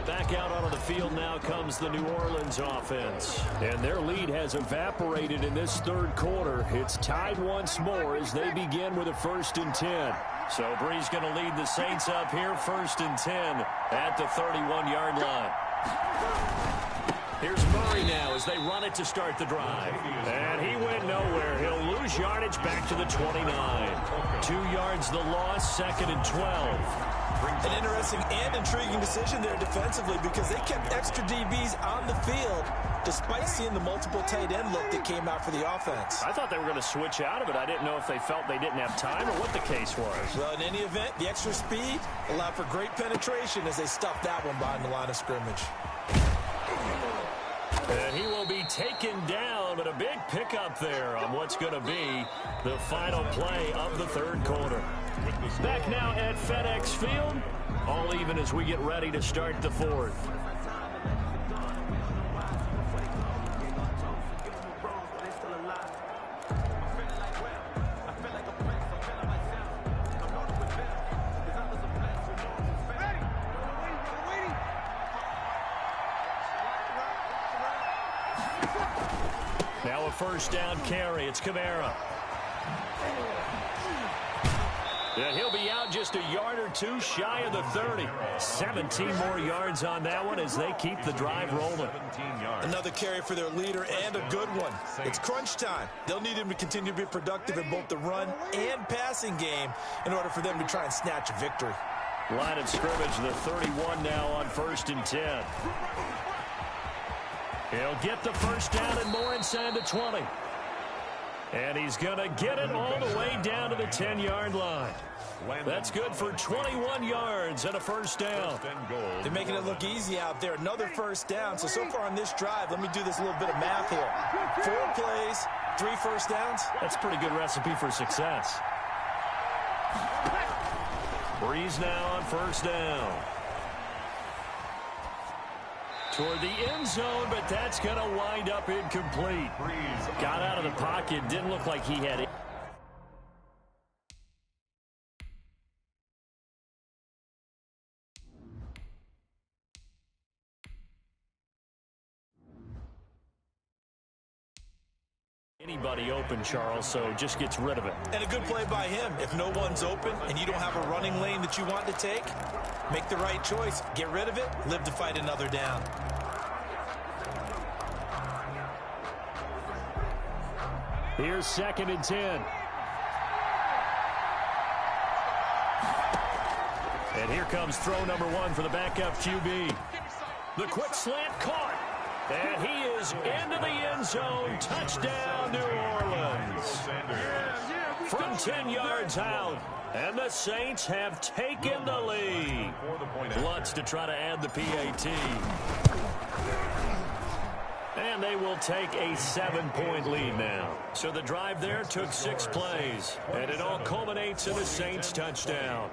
Back out onto the field now comes the New Orleans offense. And their lead has evaporated in this 3rd quarter. It's tied once more as they begin with a 1st and 10. So Breeze going to lead the Saints up here 1st and 10 at the 31-yard line. Here's Murray now as they run it to start the drive. And he went nowhere. He'll lose yardage back to the 29. 2 yards the loss, 2nd and 12. An interesting and intriguing decision there defensively because they kept extra DBs on the field despite seeing the multiple tight end look that came out for the offense. I thought they were going to switch out of it. I didn't know if they felt they didn't have time or what the case was. Well, in any event, the extra speed allowed for great penetration as they stuffed that one behind the line of scrimmage. And he will be taken down, but a big pickup there on what's going to be the final play of the third quarter. Back now at FedEx Field, all even as we get ready to start the fourth. Now a first down carry. It's Kamara. And he'll be out just a yard or two shy of the 30. 17 more yards on that one as they keep the drive rolling. Another carry for their leader and a good one. It's crunch time. They'll need him to continue to be productive in both the run and passing game in order for them to try and snatch a victory. Line of scrimmage, the 31 now on 1st and 10. He'll get the first down and more inside the 20. And he's going to get it all the way down to the 10-yard line. That's good for 21 yards and a first down. They're making it look easy out there. Another first down. So far on this drive, let me do this little bit of math here. 4 plays, 3 first downs. That's a pretty good recipe for success. Breeze now on first down. Toward the end zone, but that's going to wind up incomplete. Got out of the pocket. Didn't look like he had it. Anybody open, Charles, so just gets rid of it. And a good play by him. If no one's open and you don't have a running lane that you want to take, make the right choice. Get rid of it. Live to fight another down. Here's 2nd and 10. And here comes throw number 1 for the backup QB. The quick slant caught. And he is into the end zone. Touchdown, New Orleans. From 10 yards out. And the Saints have taken the lead. Lutz to try to add the PAT. And they will take a 7-point lead now. So the drive there took 6 plays. And it all culminates in a Saints touchdown.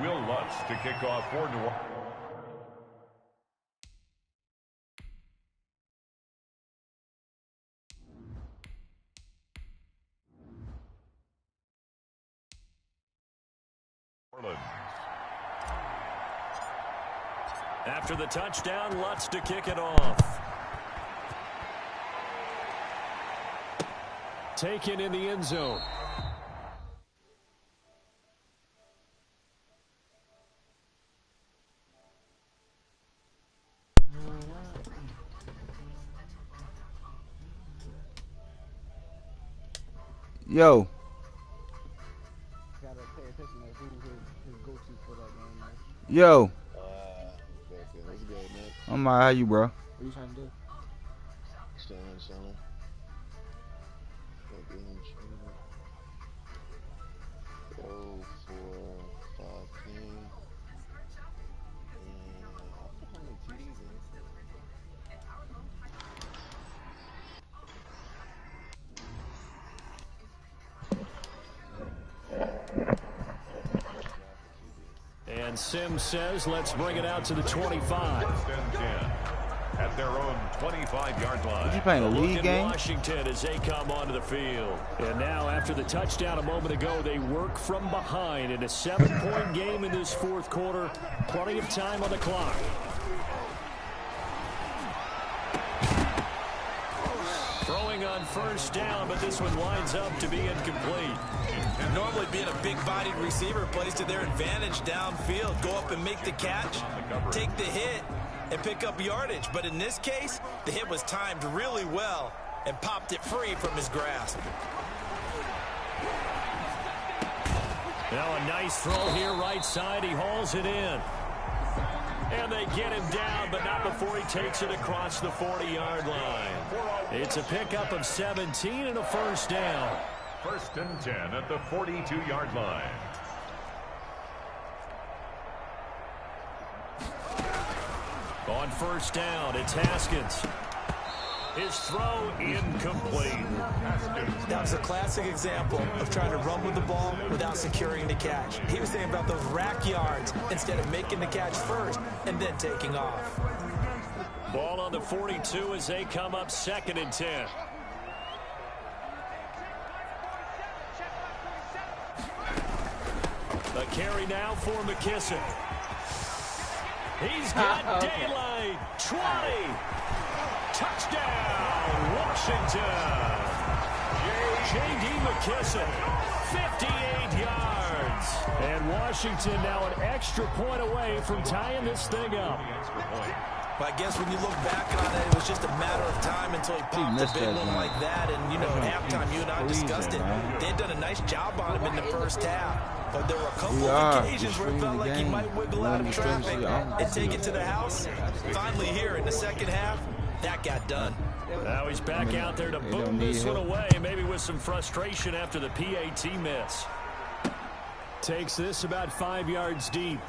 Will Lutz to kick off for New Orleans. After the touchdown, Lutz to kick it off. Taken in the end zone. Yo. Gotta pay attention to who his go-to for that game is. Yo. What's good, man? I'm alright. How you, bro? What you trying to do? Chilling. Go for 5-10. And how many TDs is And Sims says, let's bring it out to the 25. At their own 25-yard line. Is he playing a league game? Washington as they come onto the field. And now after the touchdown a moment ago, they work from behind in a 7-point game in this fourth quarter. Plenty of time on the clock. Throwing on first down, but this one winds up to be incomplete. Normally being a big-bodied receiver plays to their advantage downfield. Go up and make the catch, take the hit, and pick up yardage. But in this case, the hit was timed really well and popped it free from his grasp. Now a nice throw here right side. He hauls it in. And they get him down, but not before he takes it across the 40-yard line. It's a pickup of 17 and a first down. 1st and 10 at the 42-yard line. On first down, it's Haskins. His throw incomplete. That was a classic example of trying to run with the ball without securing the catch. He was thinking about those rack yards instead of making the catch first and then taking off. Ball on the 42 as they come up 2nd and 10. A carry now for McKissick. He's got daylight. 20. Touchdown, Washington. J.D. McKissick, 58 yards. And Washington now an extra point away from tying this thing up. Well, I guess when you look back on it, it was just a matter of time until he popped a big one like that. And, you know, at halftime, you and I discussed it. They had done a nice job on him in the first half. But there were a couple of occasions where it felt like he might wiggle out of traffic and take it to the house. Finally here in the second half, that got done. Now he's back out there to boom this one away, maybe with some frustration after the PAT miss. Takes this about 5 yards deep.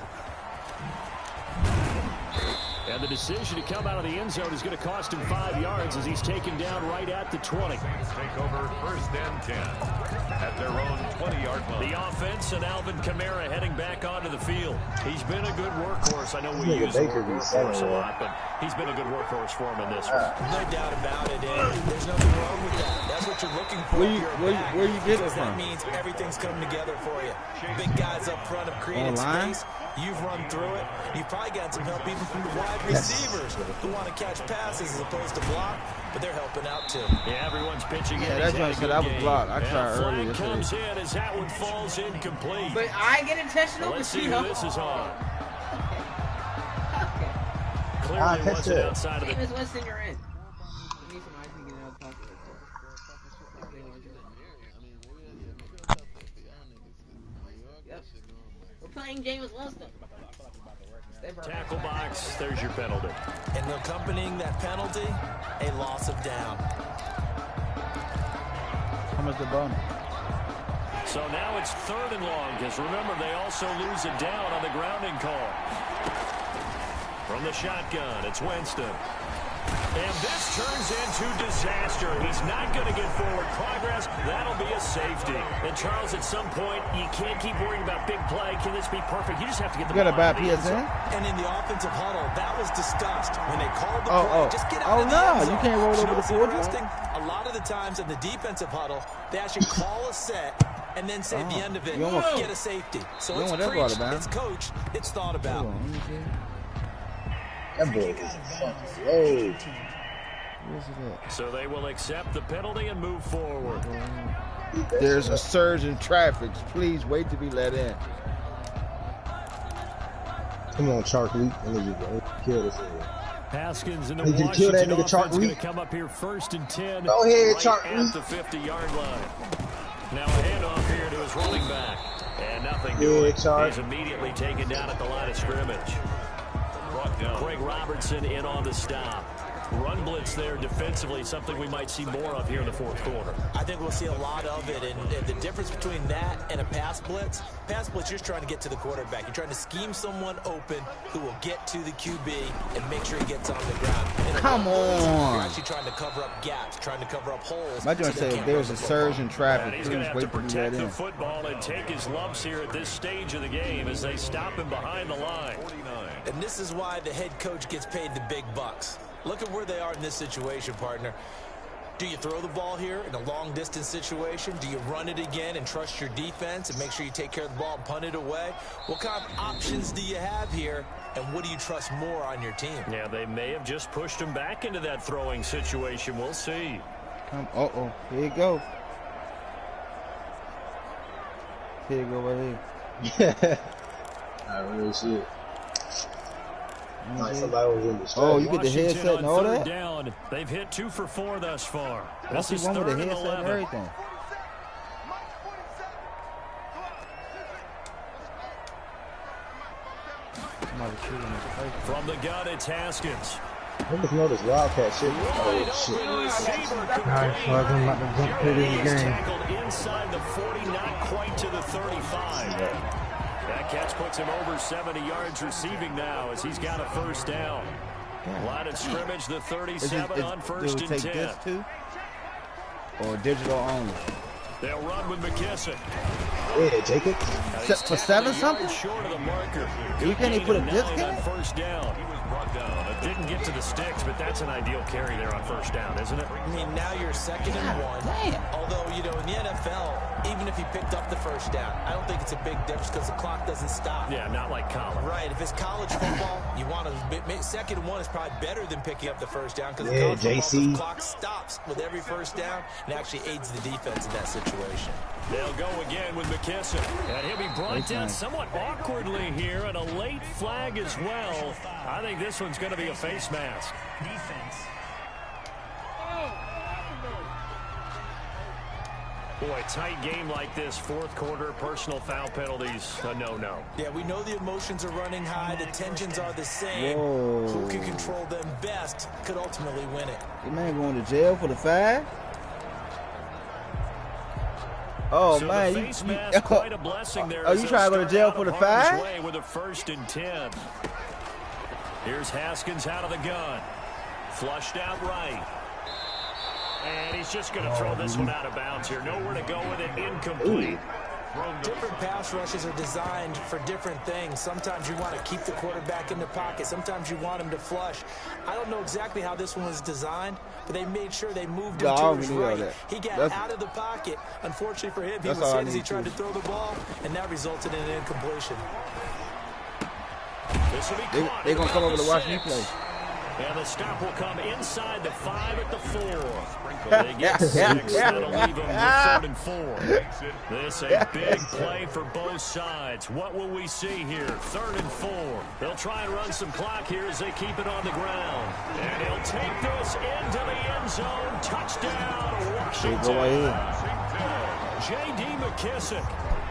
And the decision to come out of the end zone is going to cost him 5 yards as he's taken down right at the 20. Take over 1st and 10 at their own 20-yard line. The offense and Alvin Kamara heading back onto the field. He's been a good workhorse. I know we use the word workhorse a lot, but he's been a good workhorse for him in this one. No doubt about it, and there's nothing wrong with that. That's what you're looking for. Where you get it from? That means everything's coming together for you. Big guys up front have created space. You've run through it. You've probably got some help even from the wide receivers who want to catch passes as opposed to block, but they're helping out too. Yeah, everyone's pitching in. Yeah, that's what I said. I was blocked. I tried earlier. Flag comes in as that one falls incomplete. But I get intentional. Let's see who this is on. Okay. Clearly wasn't outside of the... Same as Weston, you're in. You need some ice to get out of the pocket. Yep. We're playing James Wilson. Tackle box, there's your penalty. And accompanying that penalty, a loss of down. How much the bonus? So now it's 3rd and long, because remember, they also lose a down on the grounding call. From the shotgun, it's Winston. And this turns into disaster. He's not going to get forward progress. That'll be a safety. And Charles, at some point, you can't keep worrying about big play. Can this be perfect? You just have to get the ball. You got a bad PSN? And in the offensive huddle, that was discussed when they called the play. Just get out of the end zone. You can't roll over the field. A lot of the times in the defensive huddle, they actually call a set and then say at the end of it, get a safety. So it's preached, it's coached, it's thought about. That boy is slow. So they will accept the penalty and move forward. There's a surge in traffic. Please wait to be let in. Come on, Chark Week. Let me just kill this nigga. Haskins and the Did you kill that Washington nigga, Chark offense going to Week? come up here 1st and 10. Go ahead, right Chark at Week. the 50-yard line. Now a handoff here to his running back. And nothing doing. He's immediately taken down at the line of scrimmage. Craig Robertson in on the stop. Run blitz there defensively, something we might see more of here in the 4th quarter. I think we'll see a lot of it, and the difference between that and a pass blitz, you're just trying to get to the quarterback. You're trying to scheme someone open who will get to the QB and make sure he gets on the ground. Come on. You're actually trying to cover up gaps, trying to cover up holes. My joint said there's a surge in traffic. He's going to have to Please wait protect to be the let in. football and take his lumps here at this stage of the game as they stop him behind the line. And this is why the head coach gets paid the big bucks. Look at where they are in this situation, partner. Do you throw the ball here in a long-distance situation? Do you run it again and trust your defense and make sure you take care of the ball and punt it away? What kind of options do you have here, and what do you trust more on your team? Yeah, they may have just pushed him back into that throwing situation. We'll see. Here you go. Here you go right here. I really see it. Like somebody was in the strike. Oh, you get the headset and all that? Down. They've hit 2 for 4 thus far. That's the one with the headset and everything. From the gun, it's Haskins. Niggas know this Wildcat shit. Oh, shit. Alright, so I'm about to jump through this game. Tackled inside the 40, not quite to the 35. That catch puts him over 70 yards receiving now as he's got a first down. Line of scrimmage, the 37 on first and 10. This too? Or digital only? They'll run with McKissick. Yeah, Jacob. For 7 something? Short of the marker. You can't even put a disc in on it? first down. He was brought down. It didn't get to the sticks, but that's an ideal carry there on first down, isn't it? I mean, now you're 2nd and 1. Damn. Although, you know, in the NFL, even if he picked up the first down, I don't think it's a big difference because the clock doesn't stop. Yeah, not like college. Right. If it's college football, you want to 2nd and 1 is probably better than picking up the first down because Yeah, college football, JC. the clock stops with every first down and actually aids the defense in that situation. They'll go again with McKissick. And he'll be brought down somewhat awkwardly here, and a late flag as well. I think this one's going to be a face mask. Defense. Boy, tight game like this, 4th quarter, personal foul penalties, a no-no. Yeah, we know the emotions are running high. The tensions are the same. Whoa. Who can control them best could ultimately win it. Your man going to jail for the 5? Oh, so man. The face mask, quite a blessing there. Oh, you trying to go to jail for the 5? With a 1st and 10. Here's Haskins out of the gun. Flushed out right. And he's just going to throw this one out of bounds here. Nowhere to go with it. Incomplete. Different pass rushes are designed for different things. Sometimes you want to keep the quarterback in the pocket. Sometimes you want him to flush. I don't know exactly how this one was designed, but they made sure they moved him to his right. He got out of the pocket. Unfortunately for him, he was hit as he tried to throw the ball, and that resulted in an incompletion. They're going to come over to watch me play. And the stop will come inside the 5 at the 4. They get 6. That'll leave them with 3rd and 4. This a big play for both sides. What will we see here? 3rd and 4. They'll try and run some clock here as they keep it on the ground. And he'll take this into the end zone. Touchdown, Washington. J.D. McKissick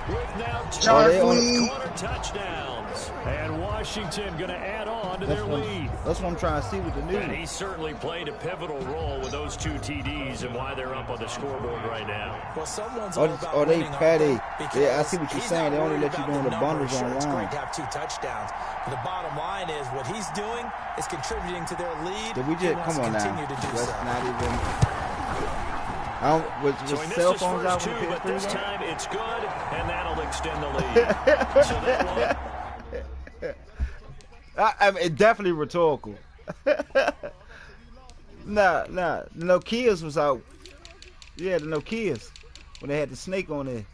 with now 2 quarter touchdowns. And Washington going to add on to their lead. That's what I'm trying to see with the news. And he certainly played a pivotal role with those 2 TDs and why they're up on the scoreboard right now. Well, someone's all about or they winning petty. Yeah, I see what you're saying. They only let you go in the bundles online. It's great to have 2 touchdowns. But the bottom line is what he's doing is contributing to their lead. Did we just come on now? That's not even. With cell phones out too, but this time it's good, and that'll extend the lead. So that I mean, definitely rhetorical. Nah. The Nokias was out. Yeah, the Nokias when they had the snake on there.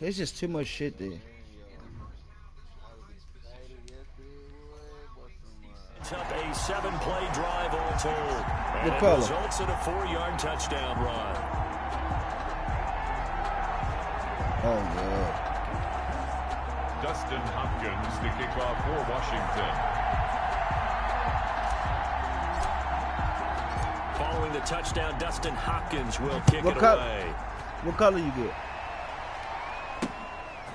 There's just too much shit there. Up a 7-play drive all told. And it results in a 4-yard touchdown run. Oh, yeah. Dustin Hopkins, the kickoff for Washington. Following the touchdown, Dustin Hopkins will kick it away. What color you get?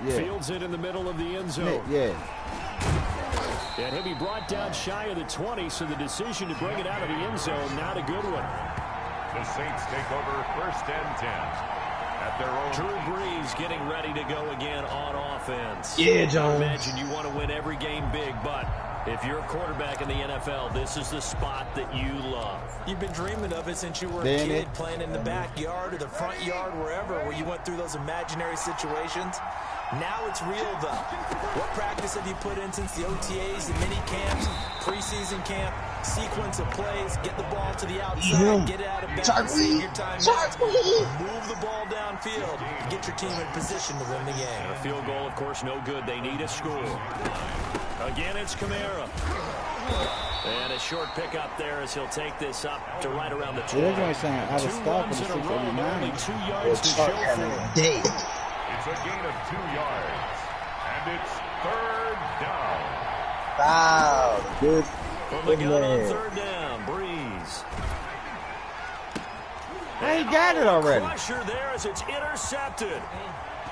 Yeah. Fields it in the middle of the end zone. Yeah. And he'll be brought down shy of the 20, so the decision to bring it out of the end zone, not a good one. The Saints take over 1st and 10 at their own. Drew Brees getting ready to go again on offense. Yeah, John. I imagine you want to win every game big, but if you're a quarterback in the NFL, this is the spot that you love. You've been dreaming of it since you were a kid, playing in the backyard or the front yard, wherever, where you went through those imaginary situations. Now it's real, though. What practice have you put in since the OTAs, the mini camps, preseason camp, sequence of plays, get the ball to the outside, get it out of bounds, save your time, move the ball downfield, get your team in position to win the game. And a field goal, of course, no good. They need a score. Again, it's Kamara. And a short pickup there as he'll take this up to right around the 20. Yeah, that's what I'm saying. 2 runs in a row, only 2 yards to show for it. It's a gain of 2 yards, and it's 3rd down. Wow, good. From the gun on 3rd down, Hey, he got it already. Pressure there as it's intercepted.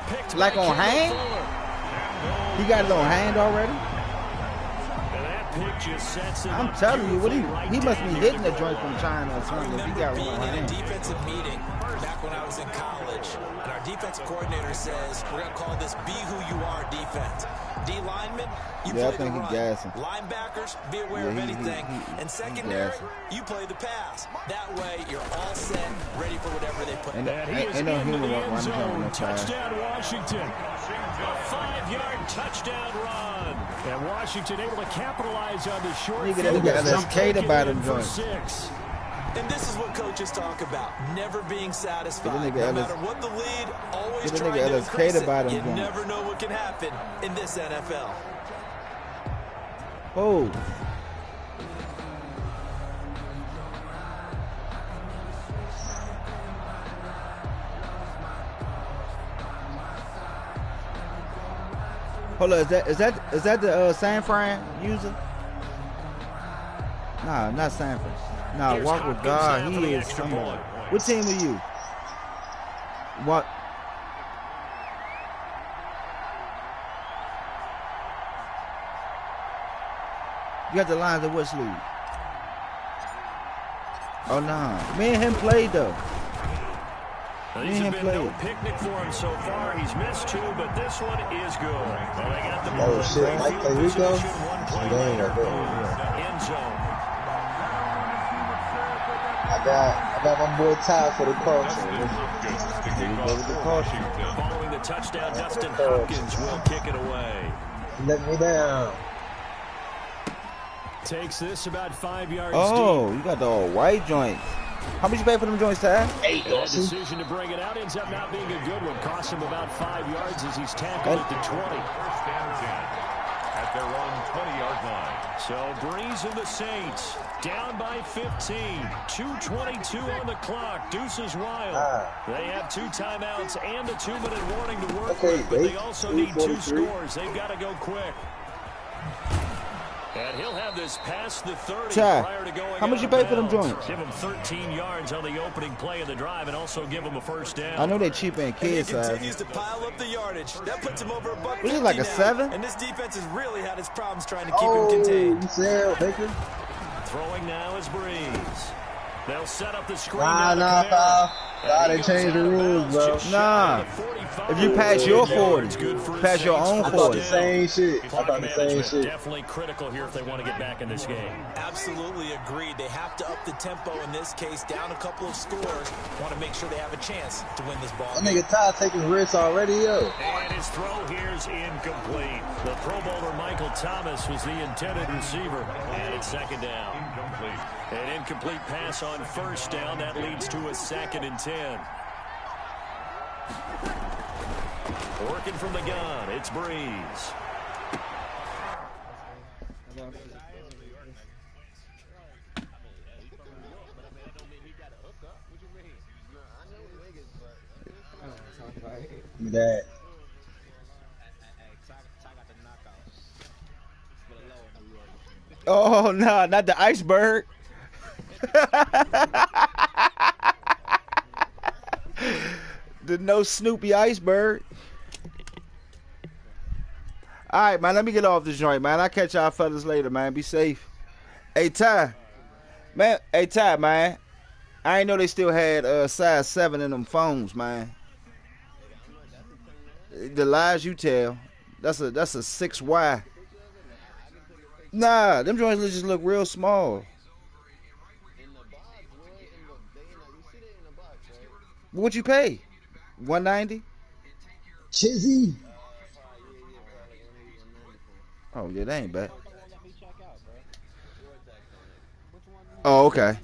Picked Like by on Kendall hand? Fuller. He got it on hand already? And that pick just sets him I'm up telling you, what he beautifully must be right hitting down the the joint goal from line. China or I something. If he remember got being one on in a hand. defensive meeting back when I was in college, and our defensive coordinator says, we're going to call this be who you are defense. D linemen, you Yeah, I play think the he run. gassing. Linebackers, be aware Yeah, of he anything. And secondary, gassing. you play the pass. That way, you're all set, ready for whatever they put. And he is Ain't no into human the running end jump zone. no fast. Touchdown, Washington. A 5-yard touchdown run. And Washington able to capitalize on the short Nigga, field. that nigga Just LSK'd take it about in him for joint. 6. And this is what coaches talk about, never being satisfied. Get a nigga No LS matter what the lead, always Get a trying nigga to LSK'd increase it. about him You joint. never know what can happen in this NFL. Oh. Hold on, is that the San Fran user? Nah, not San Fran. Nah, Here's walk with Hopkins God. down for He the is extra somebody. point. What team are you? What? You got the Lions of West League. Oh nah, me and him played though. These have been no picnic for him so far. He's missed 2, but this one is good. Well, they got the ball Oh in shit, great Mike field play Rico? position. One play Dang, later, I bet. end zone. I got my boy Ty for the culture. Following the touchdown, Dustin Hopkins will kick it away. Let me down. Takes this about 5 yards Oh, deep. you got the all white joints. How much you pay for them joints, Ty? Hey, That decision to bring it out ends up not being a good one. Costs him about 5 yards as he's tackled at the 20. First and 10 at their own 20-yard line. So Breeze and the Saints down by 15. 2:22 on the clock. Deuces wild. They have 2 timeouts and a 2-minute warning to work with, but they also need 2 scores. They've got to go quick. And he'll have this past the 30 Ty, prior to going how much out you of pay for them bounds. joints? Give him 13 yards on the opening play of the drive and also give him a first down. I know they cheap in And kids he size. continues to pile up the yardage. That puts him over $1.50 Was it like a now. 7? And this defense has really had its problems trying to keep him contained. you said Baker? Throwing now is Breeze. They'll set up the screen. Nah, now to Kamara. pal. And he They changed goes the out of rules, bounds bro. just Nah. shy of the 45. If you pass your 40, Good for pass your Saints own first I thought the 40. down. same shit. I Clock thought the same management shit. definitely critical here if they want to get back in this game. Absolutely agreed. They have to up the tempo in this case, down a couple of scores. Want to make sure they have a chance to win this ball That game. nigga Ty taking risks already, yo. And his throw here is incomplete. The Pro Bowler Michael Thomas was the intended receiver. And it's second down. Incomplete. An incomplete pass on first down. That leads to a 2nd and 10. Working from the gun, it's Breeze. That. Oh, no, not the iceberg. The no Snoopy iceberg. All right, man, let me get off this joint, man. I'll catch y'all fellas later, man. Be safe. Hey, Ty. Man, man. I ain't know they still had size 7 in them phones, man. The lies you tell. That's a 6Y. Nah, them joints just look real small. What you pay? 190? Chizzy. Oh yeah, that ain't bad. Oh, okay.